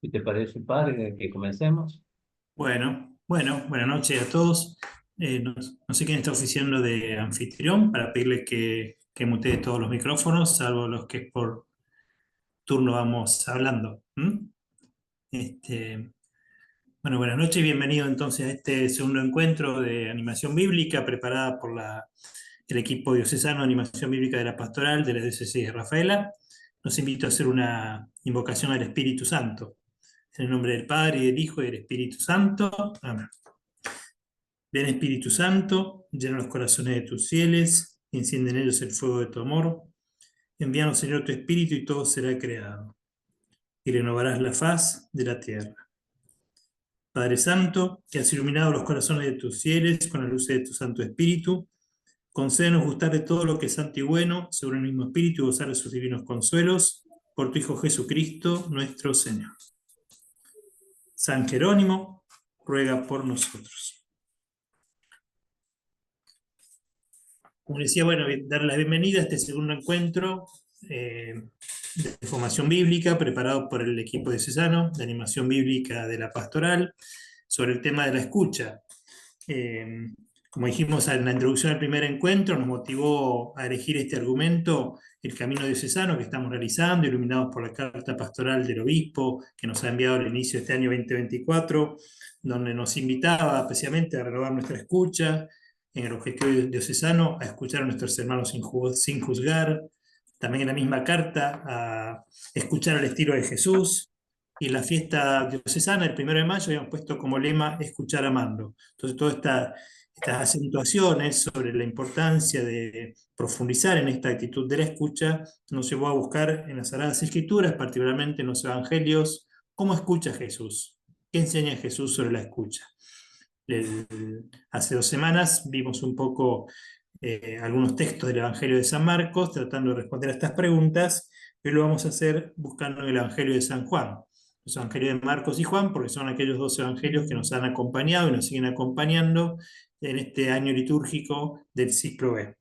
Si te parece, padre, que comencemos. Bueno, buenas noches a todos. No sé quién está oficiando de anfitrión para pedirle que mutee todos los micrófonos, salvo los que por turno vamos hablando. Este, bueno, buenas noches y bienvenido entonces a este segundo encuentro de animación bíblica preparada por el equipo diocesano de animación bíblica de la pastoral de la diócesis de Rafaela. Los invito a hacer una invocación al Espíritu Santo. En el nombre del Padre, y del Hijo, y del Espíritu Santo. Amén. Ven Espíritu Santo, llena los corazones de tus fieles, enciende en ellos el fuego de tu amor. Envíanos, Señor, tu Espíritu y todo será creado, y renovarás la faz de la tierra. Padre Santo, que has iluminado los corazones de tus fieles con la luz de tu Santo Espíritu, concédenos gustar de todo lo que es santo y bueno, según el mismo Espíritu, y gozar de sus divinos consuelos, por tu Hijo Jesucristo, nuestro Señor. San Jerónimo, ruega por nosotros. Como decía, bueno, dar la bienvenida a este segundo encuentro de formación bíblica preparado por el equipo diocesano de animación bíblica de la pastoral sobre el tema de la escucha. Como dijimos en la introducción al primer encuentro, nos motivó a elegir este argumento el camino diocesano que estamos realizando, iluminados por la carta pastoral del obispo que nos ha enviado al inicio de este año 2024, donde nos invitaba especialmente a renovar nuestra escucha en el objetivo diocesano, a escuchar a nuestros hermanos sin juzgar, también en la misma carta a escuchar al estilo de Jesús, y en la fiesta diocesana, el 1 de mayo, habíamos puesto como lema escuchar amando. Entonces, todas estas acentuaciones sobre la importancia de profundizar en esta actitud de la escucha nos llevó a buscar en las Sagradas Escrituras, particularmente en los Evangelios, cómo escucha Jesús, qué enseña Jesús sobre la escucha. Hace 2 semanas vimos un poco algunos textos del Evangelio de San Marcos tratando de responder a estas preguntas. Hoy lo vamos a hacer buscando el Evangelio de San Juan, los Evangelios de Marcos y Juan, porque son aquellos dos evangelios que nos han acompañado y nos siguen acompañando en este año litúrgico del ciclo B.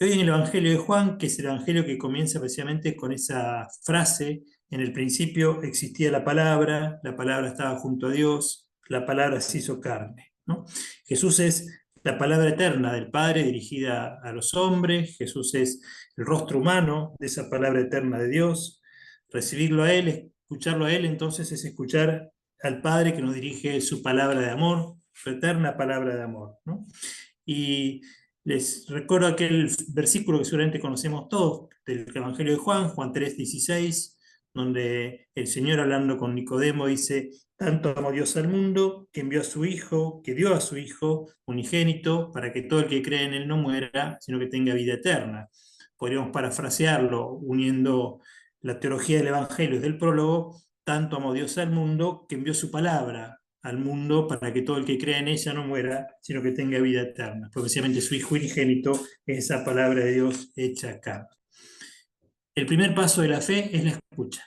Hoy en el Evangelio de Juan, que es el Evangelio que comienza precisamente con esa frase: en el principio existía la palabra estaba junto a Dios, la palabra se hizo carne, ¿no? Jesús es la palabra eterna del Padre dirigida a los hombres. Jesús es el rostro humano de esa palabra eterna de Dios. Recibirlo a Él, escucharlo a Él, entonces es escuchar al Padre que nos dirige su palabra de amor, su eterna palabra de amor, ¿no? Y les recuerdo aquel versículo que seguramente conocemos todos del Evangelio de Juan, Juan 3:16, donde el Señor, hablando con Nicodemo, dice: tanto amó Dios al mundo que envió a su Hijo, que dio a su Hijo unigénito, para que todo el que cree en Él no muera, sino que tenga vida eterna. Podríamos parafrasearlo uniendo la teología del Evangelio del prólogo: tanto amó Dios al mundo que envió su palabra al mundo para que todo el que crea en ella no muera, sino que tenga vida eterna. Porque precisamente su Hijo unigénito es esa palabra de Dios hecha carne. El primer paso de la fe es la escucha.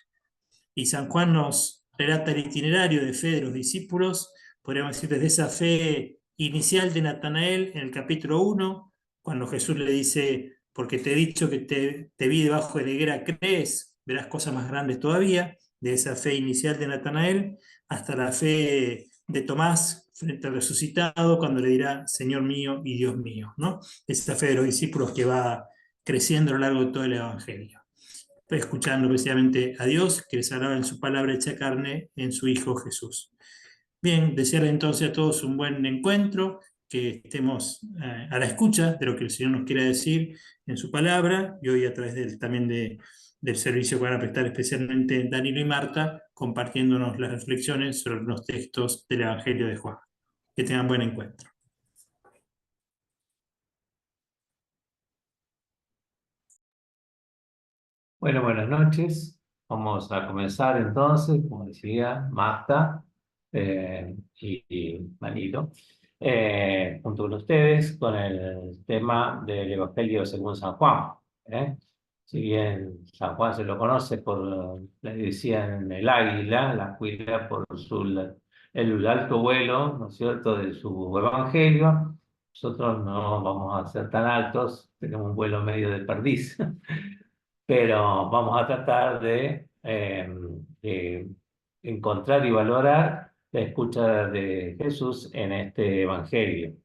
Y San Juan nos relata el itinerario de fe de los discípulos, podríamos decir, desde esa fe inicial de Natanael en el capítulo 1, cuando Jesús le dice: porque te he dicho que te vi debajo de la higuera, crees, verás cosas más grandes todavía. De esa fe inicial de Natanael hasta la fe de Tomás frente al resucitado, cuando le dirá: Señor mío y Dios mío, ¿no? Esa fe de los discípulos que va creciendo a lo largo de todo el Evangelio, escuchando precisamente a Dios, que les hablaba en su palabra hecha carne, en su Hijo Jesús. Bien, desearles entonces a todos un buen encuentro, que estemos a la escucha de lo que el Señor nos quiera decir en su palabra, y hoy a través también del servicio que van a prestar especialmente Danilo y Marta, compartiéndonos las reflexiones sobre los textos del Evangelio de Juan. Que tengan buen encuentro. Bueno, buenas noches. Vamos a comenzar entonces, como decía Marta y Manilo, junto con ustedes, con el tema del Evangelio según San Juan. ¿eh? Si bien San Juan se lo conoce por, le decían el águila, la cuida por el alto vuelo, ¿no es cierto?, de su Evangelio. Nosotros no vamos a ser tan altos, tenemos un vuelo medio de perdiz. Pero vamos a tratar de encontrar y valorar la escucha de Jesús en este Evangelio.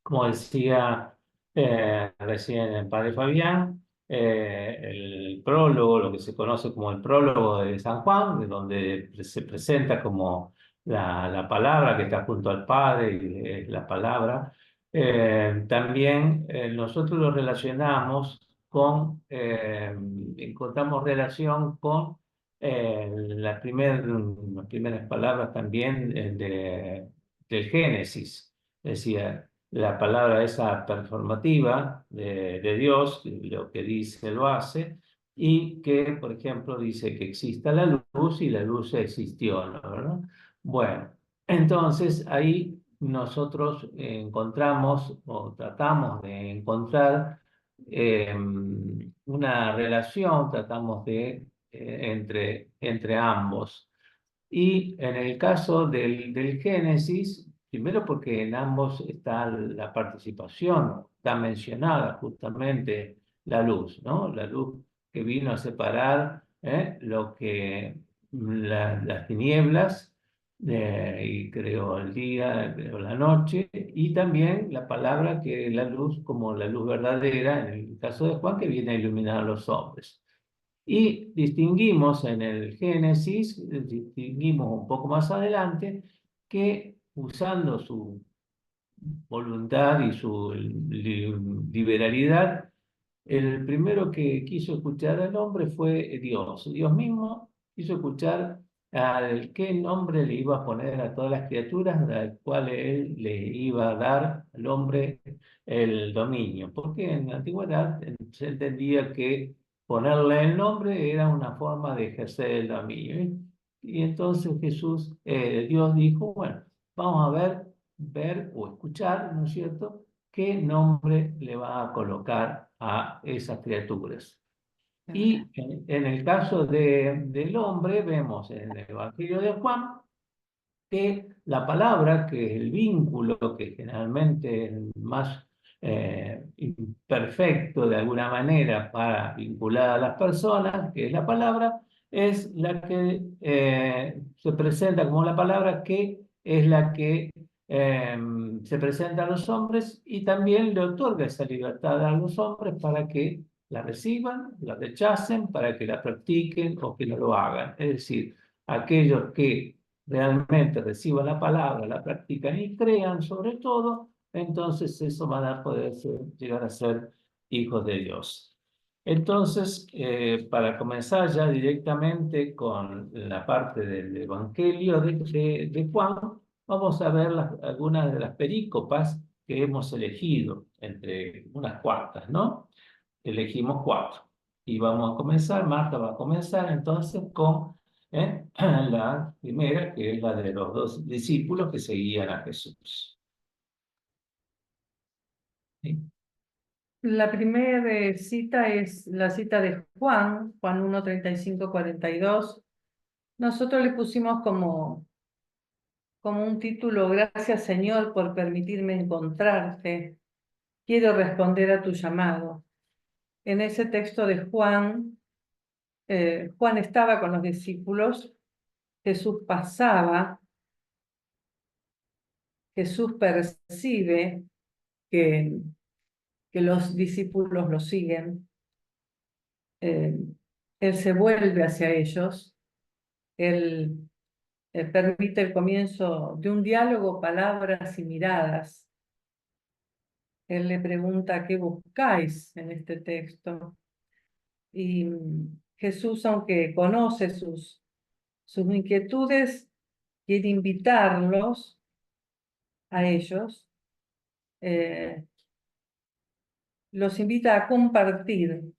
Como decía recién el padre Fabián, el prólogo, lo que se conoce como el prólogo de San Juan, de donde se presenta como la palabra que está junto al Padre y es la palabra, también nosotros lo relacionamos encontramos relación con las primeras palabras también del Génesis. Decía, la palabra esa performativa de Dios, que lo que dice lo hace, y que, por ejemplo, dice que exista la luz y la luz existió, ¿no? ¿Verdad? Bueno, entonces ahí nosotros encontramos o tratamos de encontrar una relación, tratamos entre ambos. Y en el caso del Génesis, primero porque en ambos está la participación, está mencionada justamente la luz, ¿no? La luz que vino a separar las tinieblas y creó el día, creó la noche, y también la palabra que es la luz como la luz verdadera, en el caso de Juan, que viene a iluminar a los hombres. Y distinguimos en el Génesis, distinguimos un poco más adelante, que usando su voluntad y su liberalidad, el primero que quiso escuchar al hombre fue Dios. Dios mismo quiso escuchar al qué nombre le iba a poner a todas las criaturas, al cual él le iba a dar al hombre el dominio. Porque en la antigüedad se entendía que ponerle el nombre era una forma de ejercer el dominio. Y entonces Dios dijo, bueno, vamos a ver o escuchar, ¿no es cierto?, qué nombre le va a colocar a esas criaturas. Y en el caso del hombre, vemos en el Evangelio de Juan que la palabra, que es el vínculo, que generalmente es el más imperfecto de alguna manera para vincular a las personas, que es la palabra, es la que se presenta como la palabra que es la que se presenta a los hombres y también le otorga esa libertad a los hombres para que la reciban, la rechacen, para que la practiquen o que no lo hagan. Es decir, aquellos que realmente reciban la palabra, la practican y crean sobre todo, entonces eso van a poder llegar a ser hijos de Dios. Entonces, para comenzar ya directamente con la parte del Evangelio de Juan, vamos a ver algunas de las perícopas que hemos elegido, entre unas cuantas, ¿no? Elegimos cuatro. Y vamos a comenzar, Marta va a comenzar entonces con la primera, que es la de los dos discípulos que seguían a Jesús. ¿Sí? La primera cita es la cita de Juan, Juan 1, 35, 42. Nosotros le pusimos como un título: Gracias, Señor, por permitirme encontrarte. Quiero responder a tu llamado. En ese texto de Juan, Juan estaba con los discípulos, Jesús pasaba, Jesús percibe que los discípulos lo siguen, él se vuelve hacia ellos, él permite el comienzo de un diálogo, palabras y miradas. Él le pregunta: ¿qué buscáis en este texto? Y Jesús, aunque conoce sus inquietudes, quiere invitarlos a ellos, los invita a compartir.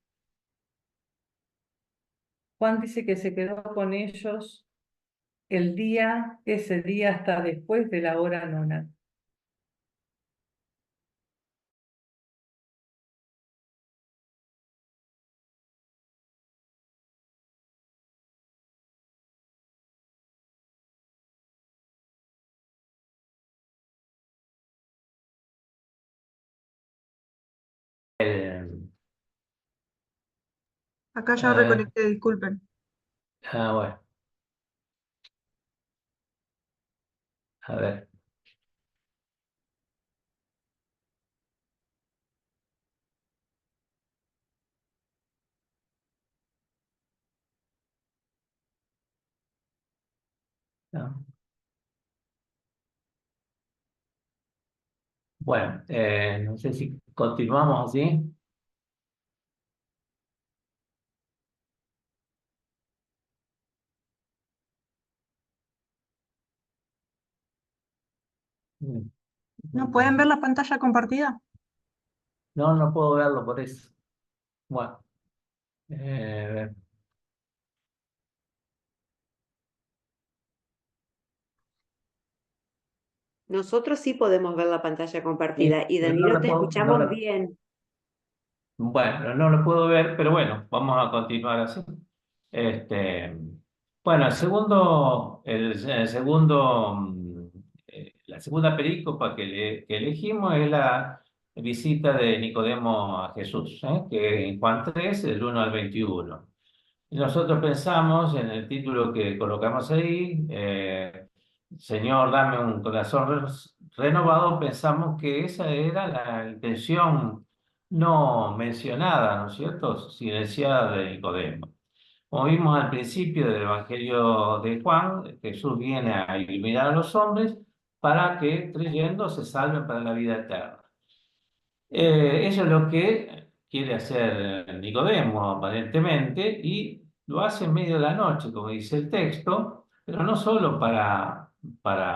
Juan dice que se quedó con ellos ese día hasta después de la hora nona. Acá ya reconecté, disculpen. Bueno. A ver. No. Bueno, no sé si continuamos así. Mm. ¿No pueden ver la pantalla compartida? No, no puedo verlo por eso. Bueno, eh, Nosotros sí podemos ver la pantalla compartida y pero no Danilo lo te puedo, no escuchamos lo- bien. bueno, no lo puedo ver, pero bueno, vamos a continuar así. Bueno, la segunda perícopa que elegimos es la visita de Nicodemo a Jesús, que en Juan 3, del 1 al 21. Y nosotros pensamos en el título que colocamos ahí, Señor, dame un corazón renovado, pensamos que esa era la intención no mencionada, ¿no es cierto? Silenciada de Nicodemo. Como vimos al principio del Evangelio de Juan, Jesús viene a iluminar a los hombres para que creyendo se salven para la vida eterna. Eso es lo que quiere hacer Nicodemo, aparentemente, y lo hace en medio de la noche, como dice el texto, pero no solo para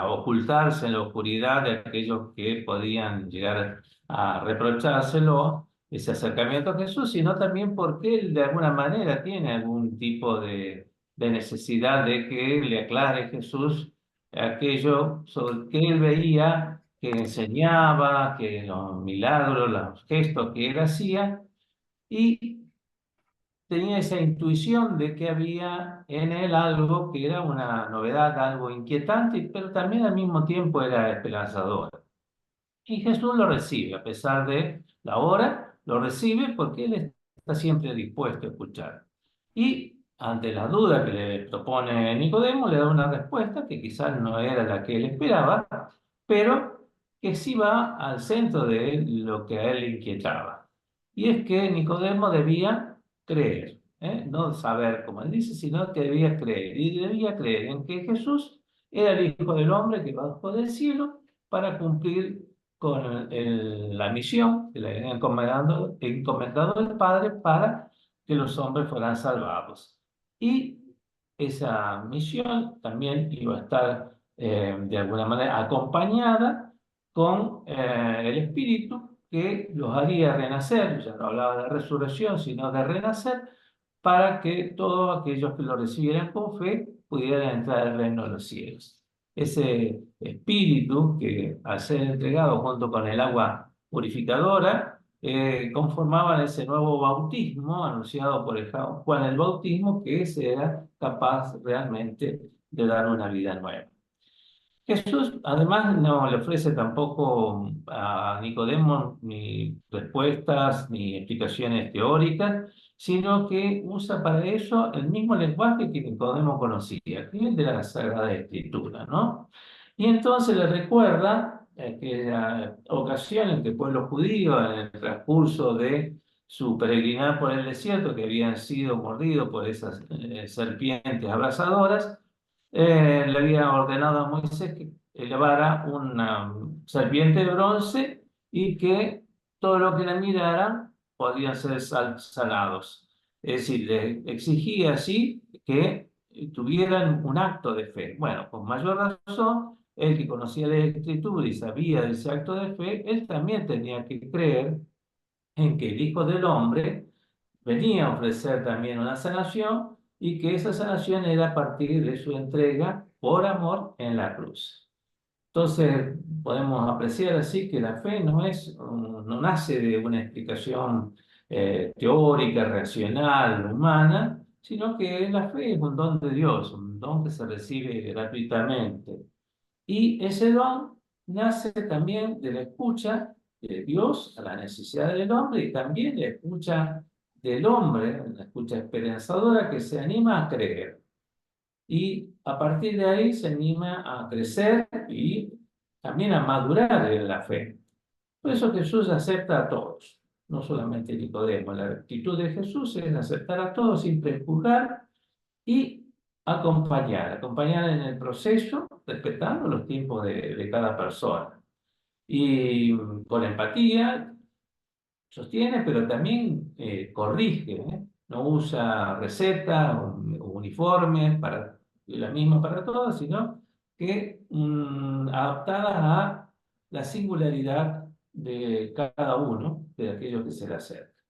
ocultarse en la oscuridad de aquellos que podían llegar a reprochárselo, ese acercamiento a Jesús, sino también porque él de alguna manera tiene algún tipo de necesidad de que le aclare Jesús aquello sobre que él veía que enseñaba, que los milagros, los gestos que él hacía, y tenía esa intuición de que había en él algo que era una novedad, algo inquietante, pero también al mismo tiempo era esperanzador. Y Jesús lo recibe, a pesar de la hora, lo recibe porque Él está siempre dispuesto a escuchar. Y ante la duda que le propone Nicodemo, le da una respuesta que quizás no era la que él esperaba, pero que sí va al centro de lo que a él le inquietaba. Y es que Nicodemo debía creer, no saber como él dice, sino que debía creer. Y debía creer en que Jesús era el Hijo del Hombre que bajó del cielo para cumplir con la misión que le había encomendado el Padre para que los hombres fueran salvados. Y esa misión también iba a estar de alguna manera acompañada con el Espíritu que los haría renacer, ya no hablaba de resurrección, sino de renacer, para que todos aquellos que lo recibieran con fe pudieran entrar al reino de los cielos. Ese espíritu que al ser entregado junto con el agua purificadora, conformaban ese nuevo bautismo anunciado por Juan el Bautismo, que ese era capaz realmente de dar una vida nueva. Jesús además no le ofrece tampoco a Nicodemo ni respuestas ni explicaciones teóricas, sino que usa para eso el mismo lenguaje que Nicodemo conocía, que es el de la Sagrada Escritura, ¿no? Y entonces le recuerda aquella ocasión en que el pueblo judío, en el transcurso de su peregrinar por el desierto, que habían sido mordidos por esas serpientes abrasadoras, le había ordenado a Moisés que elevara una serpiente de bronce y que todo lo que la miraran podían ser sanados. Es decir, le exigía así que tuvieran un acto de fe. Bueno, con mayor razón, el que conocía la Escritura y sabía de ese acto de fe, él también tenía que creer en que el Hijo del Hombre venía a ofrecer también una sanación y que esa sanación era a partir de su entrega por amor en la cruz. Entonces, podemos apreciar así que la fe no nace de una explicación teórica, racional, humana, sino que la fe es un don de Dios, un don que se recibe gratuitamente. Y ese don nace también de la escucha de Dios a la necesidad del hombre y también la escucha del hombre, la escucha esperanzadora que se anima a creer. Y a partir de ahí se anima a crecer y también a madurar en la fe. Por eso Jesús acepta a todos, no solamente Nicodemo. La actitud de Jesús es aceptar a todos sin prejuzgar y acompañar en el proceso, respetando los tiempos de cada persona. Y con empatía sostiene, pero también corrige, ¿eh? No usa recetas o uniformes para la misma para todos, sino que adaptadas a la singularidad de cada uno, de aquellos que se le acercan.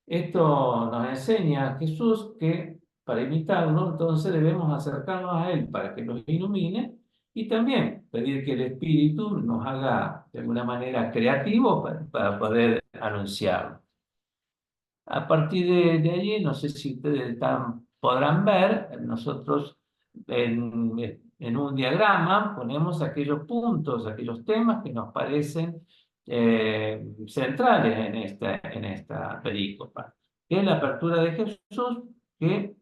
Esto nos enseña a Jesús que para imitarlo, entonces debemos acercarnos a Él para que nos ilumine y también pedir que el Espíritu nos haga de alguna manera creativos para poder anunciarlo. A partir de allí, no sé si ustedes podrán ver, nosotros en un diagrama ponemos aquellos puntos, aquellos temas que nos parecen centrales en esta perícopa, que es la apertura de Jesús, que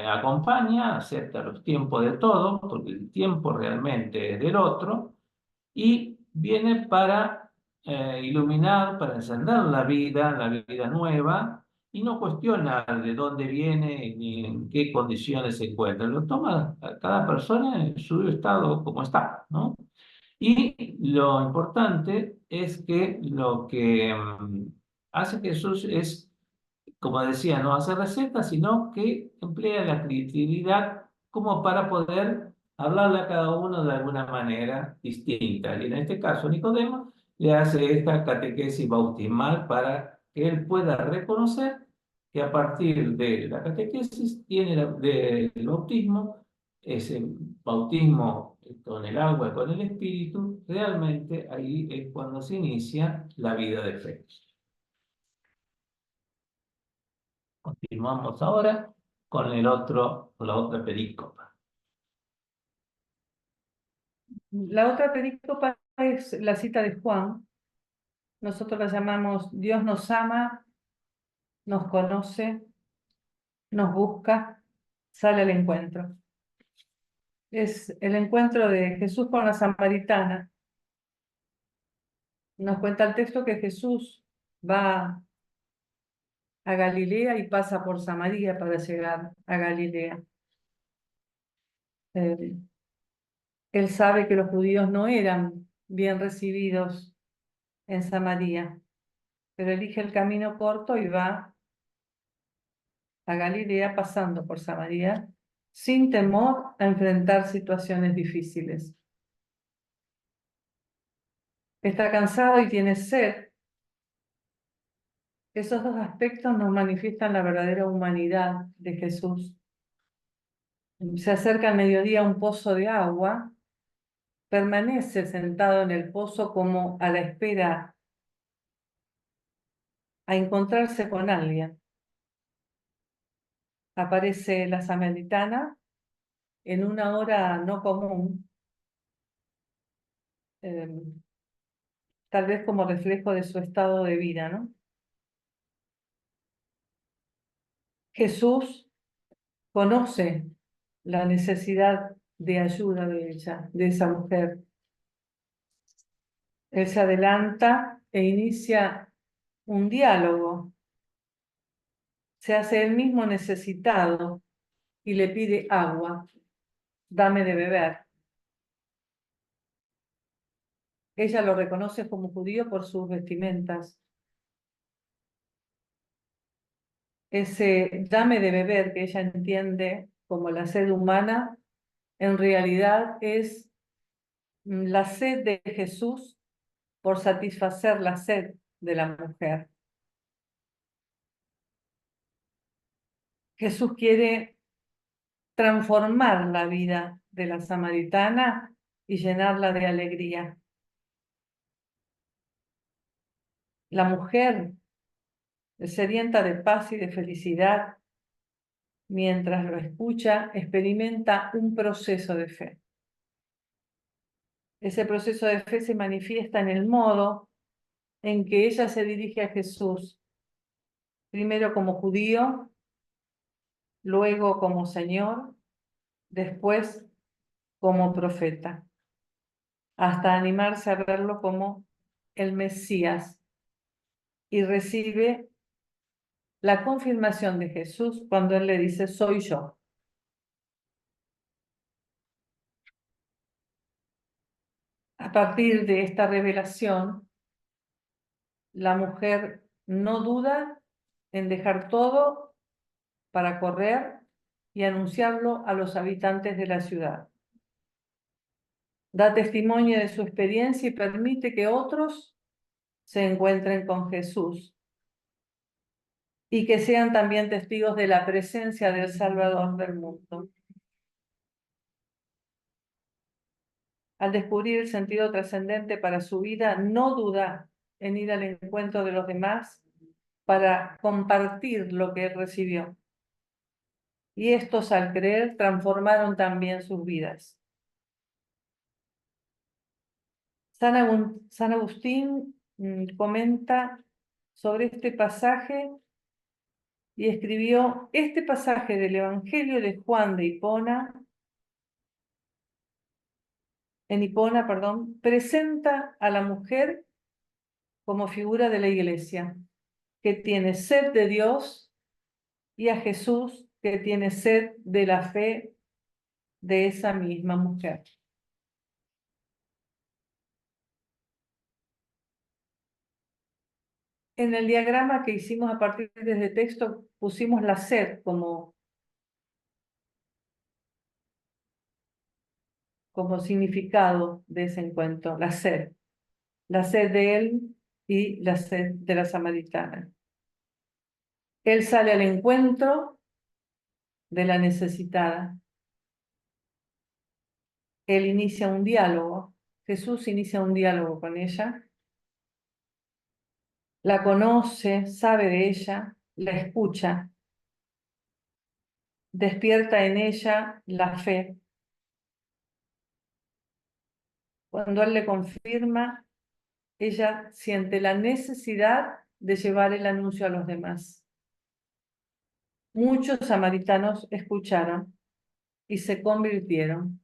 acompaña, acepta los tiempos de todos, porque el tiempo realmente es del otro, y viene para iluminar, para encender la vida nueva, y no cuestiona de dónde viene ni en qué condiciones se encuentra. Lo toma a cada persona en su estado como está, ¿no? Y lo importante es que lo que hace Jesús es, como decía, no hacer recetas, sino que emplea la creatividad como para poder hablarle a cada uno de alguna manera distinta. Y en este caso, Nicodemo le hace esta catequesis bautismal para que él pueda reconocer que a partir de la catequesis tiene del bautismo, ese bautismo con el agua y con el espíritu, realmente ahí es cuando se inicia la vida de fe. Continuamos ahora con la otra perícopa. La otra perícopa es la cita de Juan. Nosotros la llamamos Dios nos ama, nos conoce, nos busca, sale al encuentro. Es el encuentro de Jesús con la samaritana. Nos cuenta el texto que Jesús va a Galilea y pasa por Samaria para llegar a Galilea. Él sabe que los judíos no eran bien recibidos en Samaria, pero elige el camino corto y va a Galilea pasando por Samaria sin temor a enfrentar situaciones difíciles. Está cansado y tiene sed. Esos dos aspectos nos manifiestan la verdadera humanidad de Jesús. Se acerca al mediodía a un pozo de agua, permanece sentado en el pozo como a la espera a encontrarse con alguien. Aparece la samaritana en una hora no común, tal vez como reflejo de su estado de vida, ¿no? Jesús conoce la necesidad de ayuda de ella, de esa mujer. Él se adelanta e inicia un diálogo. Se hace él mismo necesitado y le pide agua. Dame de beber. Ella lo reconoce como judío por sus vestimentas. Ese dame de beber que ella entiende como la sed humana, en realidad es la sed de Jesús por satisfacer la sed de la mujer. Jesús quiere transformar la vida de la samaritana y llenarla de alegría. La mujer, sedienta de paz y de felicidad, mientras lo escucha, experimenta un proceso de fe. Ese proceso de fe se manifiesta en el modo en que ella se dirige a Jesús, primero como judío, luego como Señor, después como profeta, hasta animarse a verlo como el Mesías, y recibe la confirmación de Jesús cuando él le dice, soy yo. A partir de esta revelación, la mujer no duda en dejar todo para correr y anunciarlo a los habitantes de la ciudad. Da testimonio de su experiencia y permite que otros se encuentren con Jesús y que sean también testigos de la presencia del Salvador del mundo. Al descubrir el sentido trascendente para su vida, no duda en ir al encuentro de los demás para compartir lo que él recibió. Y estos, al creer, transformaron también sus vidas. San Agustín comenta sobre este pasaje y escribió: este pasaje del Evangelio de Juan de Hipona, en Hipona, perdón, presenta a la mujer como figura de la Iglesia, que tiene sed de Dios, y a Jesús, que tiene sed de la fe de esa misma mujer. En el diagrama que hicimos a partir de este texto pusimos la sed como significado de ese encuentro, la sed de él y la sed de la samaritana. Él sale al encuentro de la necesitada. Él inicia un diálogo, Jesús inicia un diálogo con ella, la conoce, sabe de ella, la escucha, despierta en ella la fe. Cuando él le confirma, ella siente la necesidad de llevar el anuncio a los demás. Muchos samaritanos escucharon y se convirtieron.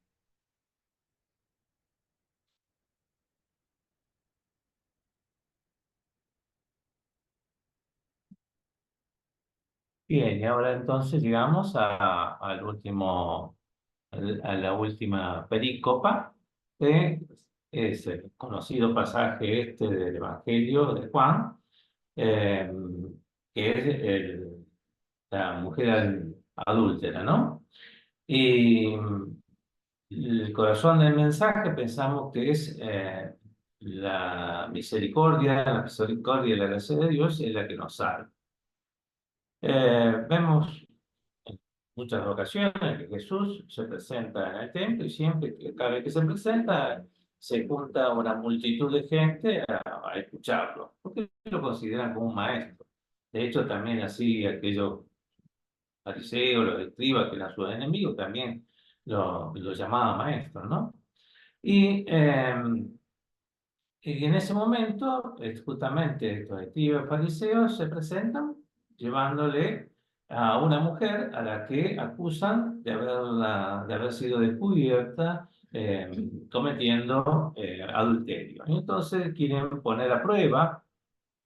Bien, y ahora entonces llegamos al último, a la última perícopa, que es el conocido pasaje este del Evangelio de Juan, eh, que es la mujer adúltera, ¿no? Y el corazón del mensaje pensamos que es la misericordia y la gracia de Dios es la que nos salva. Vemos en muchas ocasiones que Jesús se presenta en el templo y siempre que cada vez que se presenta se junta una multitud de gente a escucharlo, porque lo consideran como un maestro. De hecho, también así aquellos fariseos, los escribas, que eran sus enemigos, también lo llamaban maestro, ¿no? Y en ese momento, justamente estos escribas fariseos se presentan llevándole a una mujer a la que acusan de haber sido descubierta cometiendo adulterio. Y entonces quieren poner a prueba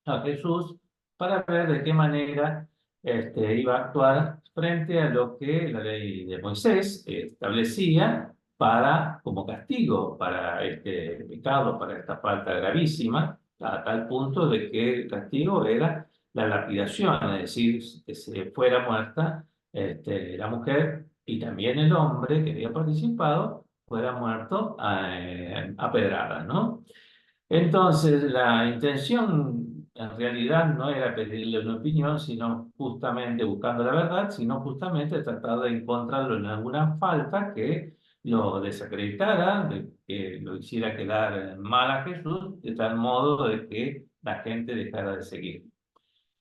a Jesús para ver de qué manera iba a actuar frente a lo que la ley de Moisés establecía como castigo para este pecado, para esta falta gravísima, a tal punto de que el castigo era la lapidación, es decir, que se fuera muerta la mujer y también el hombre que había participado fuera muerto a pedradas, ¿no? Entonces, la intención en realidad no era pedirle una opinión, sino justamente buscando la verdad, sino justamente tratar de encontrarlo en alguna falta que lo desacreditara, que lo hiciera quedar mal a Jesús, de tal modo de que la gente dejara de seguir.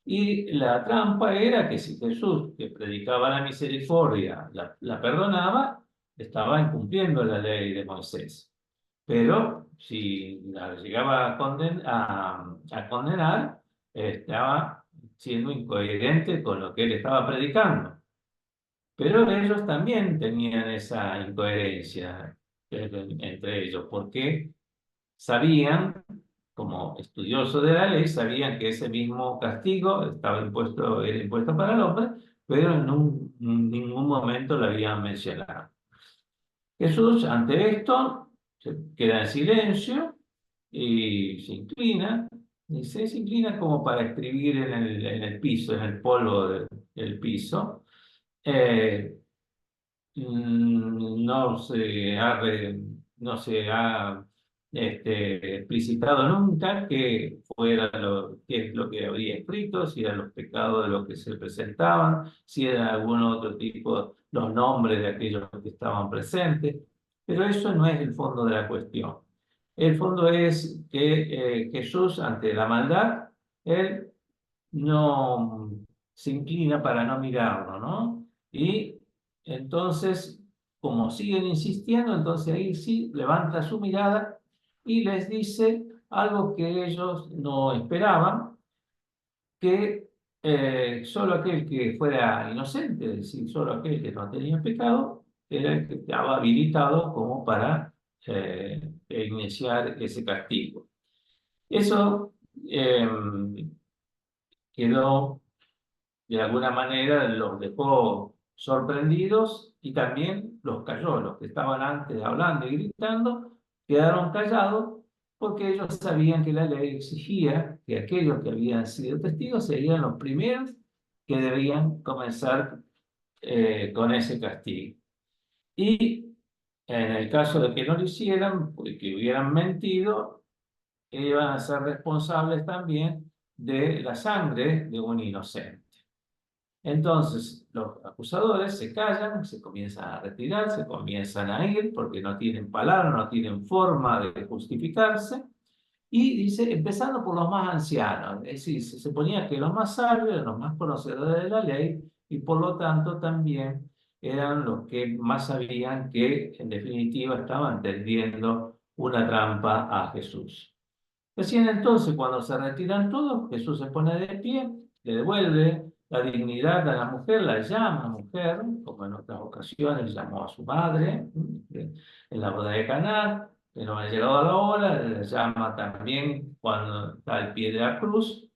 Y la trampa era que si Jesús, que predicaba la misericordia, la perdonaba, estaba incumpliendo la ley de Moisés. Pero si la llegaba a condenar, estaba siendo incoherente con lo que él estaba predicando. Pero ellos también tenían esa incoherencia entre ellos, porque sabían, como estudiosos de la ley, sabían que ese mismo castigo era impuesto para el hombre, pero en ningún momento lo habían mencionado. Jesús, ante esto, se queda en silencio y se inclina, y se inclina como para escribir en el piso, en el polvo del piso. Eh, no se ha explicitado nunca qué es lo que habría escrito, si eran los pecados de los que se presentaban, si era algún otro tipo, los nombres de aquellos que estaban presentes, pero eso no es el fondo de la cuestión. El fondo es que Jesús, ante la maldad, él no se inclina para no mirarlo, ¿no? Y entonces, como siguen insistiendo, entonces ahí sí levanta su mirada y les dice algo que ellos no esperaban, que solo aquel que fuera inocente, es decir, solo aquel que no tenía pecado, era el que estaba habilitado como para iniciar ese castigo. Eso quedó de alguna manera, los dejó sorprendidos y también los calló. Los que estaban antes hablando y gritando quedaron callados porque ellos sabían que la ley exigía que aquellos que habían sido testigos serían los primeros que debían comenzar con ese castigo. Y en el caso de que no lo hicieran, que hubieran mentido, iban a ser responsables también de la sangre de un inocente. Entonces, los acusadores se callan, se comienzan a retirar, se comienzan a ir porque no tienen palabra, no tienen forma de justificarse. Y dice, empezando por los más ancianos, es decir, se suponía que los más sabios eran los más conocedores de la ley y por lo tanto también eran los que más sabían que en definitiva estaban tendiendo una trampa a Jesús. Recién entonces, cuando se retiran todos, Jesús se pone de pie, le devuelve la dignidad a la mujer, la llama mujer, como en otras ocasiones llamó a su madre, en la boda de Caná, que no ha llegado a la hora, la llama también cuando está al pie de la cruz,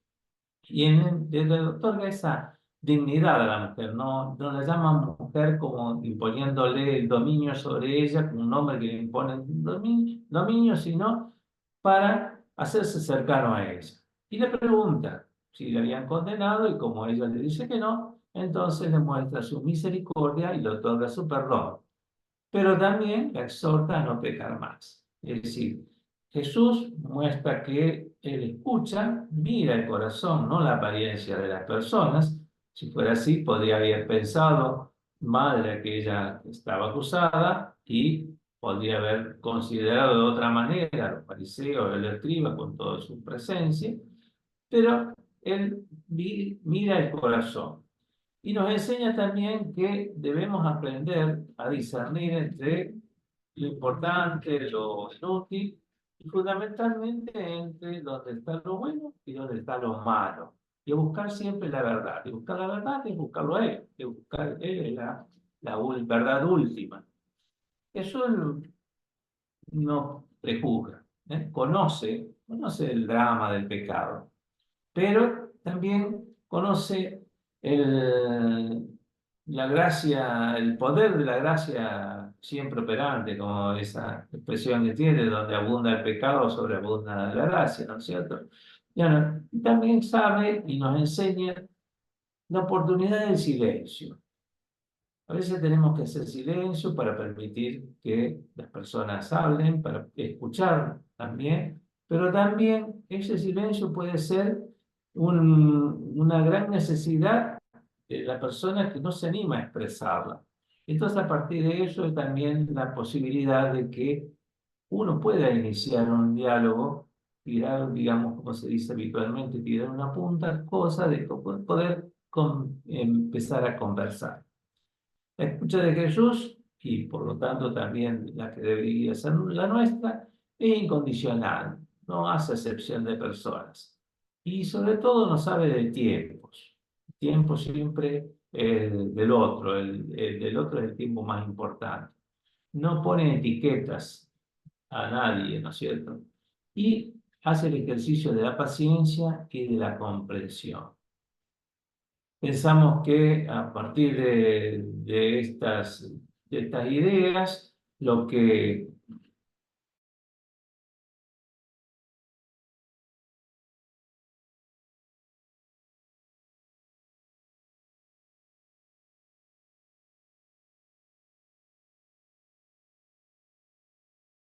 y le otorga esa dignidad a la mujer, no la llama mujer como imponiéndole el dominio sobre ella, como un hombre que le impone dominio, sino para hacerse cercano a ella. Y le pregunta si le habían condenado y como ella le dice que no, entonces le muestra su misericordia y le otorga su perdón. Pero también la exhorta a no pecar más. Es decir, Jesús muestra que él escucha, mira el corazón, no la apariencia de las personas. Si fuera así, podría haber pensado mal de aquella que estaba acusada y podría haber considerado de otra manera a los fariseos, el escriba con toda su presencia, pero él mira el corazón. Y nos enseña también que debemos aprender a discernir entre lo importante, lo inútil, y fundamentalmente entre dónde está lo bueno y dónde está lo malo. Y buscar siempre la verdad. Y buscar la verdad es buscarlo a él, es buscar él la verdad última. Eso no prejuzga, conoce el drama del pecado, pero también conoce la gracia, el poder de la gracia siempre operante, como esa expresión que tiene, donde abunda el pecado, sobreabunda la gracia, ¿no es cierto? Y también sabe y nos enseña la oportunidad del silencio. A veces tenemos que hacer silencio para permitir que las personas hablen, para escuchar también, pero también ese silencio puede ser una gran necesidad de la persona que no se anima a expresarla. Entonces, a partir de eso, también la posibilidad de que uno pueda iniciar un diálogo, tirar, digamos, como se dice habitualmente, tirar una punta, cosa de poder empezar a conversar. La escucha de Jesús, y por lo tanto también la que debería ser la nuestra, es incondicional, no hace excepción de personas. Y sobre todo no sabe de tiempos. El tiempo siempre del otro. El del otro es el tiempo más importante. No pone etiquetas a nadie, ¿no es cierto? Y hace el ejercicio de la paciencia y de la comprensión. Pensamos que a partir de estas ideas, lo que